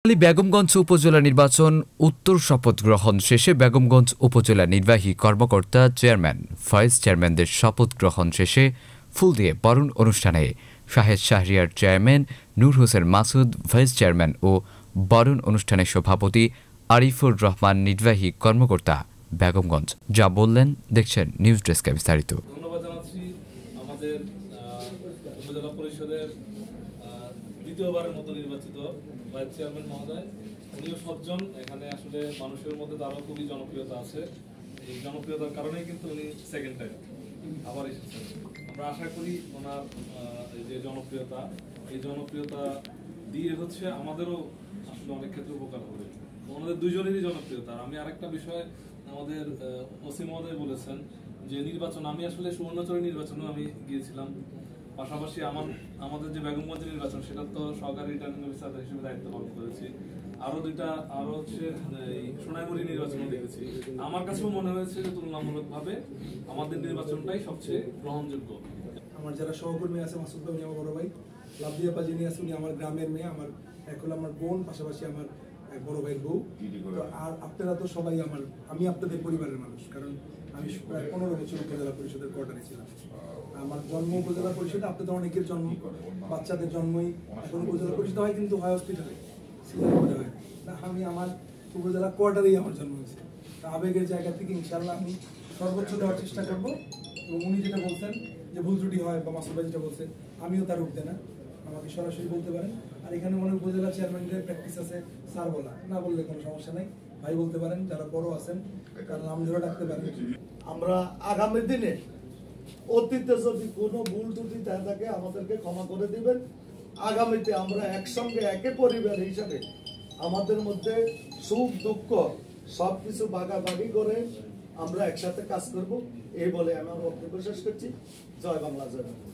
বেগমগঞ্জ উপজেলা নির্বাচন উত্তর শপথ গ্রহণ শেষে বেগমগঞ্জ উপজেলা নির্বাহী কর্মকর্তা চেয়ারম্যান ভাইস চেয়ারম্যানদের শপথ গ্রহণ শেষে ফুল দিয়ে বরণ অনুষ্ঠানে শাহেদ শাহরিয়ার চেয়ারম্যান, নূর হোসেন মাসুদ ভাইস চেয়ারম্যান ও বরণ অনুষ্ঠানের সভাপতি আরিফুর রহমান নির্বাহী কর্মকর্তা বেগমগঞ্জ যা বললেন দেখছেন নিউজ ডেস্কে বিস্তারিত। ধন্যবাদ জানাচ্ছি আমাদের উপজেলা পরিষদের দ্বিতীয়বারের মতো নির্বাচিত ভাইস চেয়ারম্যান মহোদয়। উনিও সজ্জন, এখানে আসলে মানুষের মধ্যে তারও খুবই জনপ্রিয়তা আছে। এই জনপ্রিয়তার কারণেই কিন্তু উনি সেকেন্ড টাইম আবার এসেছেন। আমরা আশা করি ওনার যে জনপ্রিয়তা, এই জনপ্রিয়তা দিয়ে হচ্ছে আমাদেরও আসলে অনেক ক্ষেত্রে উপকার হবে। ওনাদের দুইজনেরই জনপ্রিয়তা। আমি আরেকটা বিষয় আমাদের ওসি মহোদয় বলেছেন যে নির্বাচন, আমি আসলে সুবর্ণচরের নির্বাচনেও আমি গিয়েছিলাম। পাশাপাশি আমাদের যে বেগমগঞ্জের নির্বাচন, সেটা তো সহকারী রিটার্নিং অফিসার হিসেবে দায়িত্ব পালন করেছি। আরো হচ্ছে সোনাইমুড়ি নির্বাচনও দেখেছি। আমার কাছেও মনে হয়েছে যে তুলনামূলকভাবে আমাদের নির্বাচনটাই সবচেয়ে গ্রহণযোগ্য। আমার যারা সহকর্মী আছে, মাসুদ ভাই উনি আমার বড় ভাই, লাভদিয়া পা যিনি আছে উনি আমার গ্রামের মেয়ে, আমার এক হলো আমার বোন, পাশাপাশি আমার এক বড় ভাইয়ের বউ। আর আপনারা তো সবাই আমি আপনাদের পরিবারের মানুষ, কারণ আমি প্রায় 15 বছর উপজেলা পরিষদের কোয়ার্টারে ছিলাম। আমার জন্ম উপজেলা পরিষদে, আপনাদের অনেকের জন্ম, বাচ্চাদের জন্মই এখন উপজেলা পরিষদ হয়, কিন্তু হয় হসপিটালে, সিলেট হয় না। আমি আমার উপজেলা কোয়ার্টারেই আমার জন্ম হয়েছে। আবেগের জায়গা থেকে ইনশাল্লাহ আমি সর্বোচ্চ দেওয়ার চেষ্টা করবো। এবং উনি যেটা বলছেন যে ভুল ত্রুটি হয়, বা মাসুদ ভাই যেটা বলছেন, আমিও তার উঠতে না, আমাকে সরাসরি বলতে পারেন। আর এখানে মনে উপজেলা চেয়ারম্যানদের প্র্যাকটিস আছে স্যার বলা, না বললে কোনো সমস্যা নাই, ভাই বলতে পারেন, যারা বড় আছেন তারা নাম ধরে ডাকতে পারেন। আমরা আগামী দিনে অতীতে যদি কোনো ভুল ত্রুটি থাকে আমাদেরকে ক্ষমা করে দিবেন। আগামীতে আমরা একসঙ্গে একে পরিবার হিসাবে আমাদের মধ্যে সুখ দুঃখ সবকিছু ভাগাভাগি করে আমরা একসাথে কাজ করব, এই বলে আমি আমার বক্তব্য শেষ করছি। জয় বাংলা, জয় বাংলা।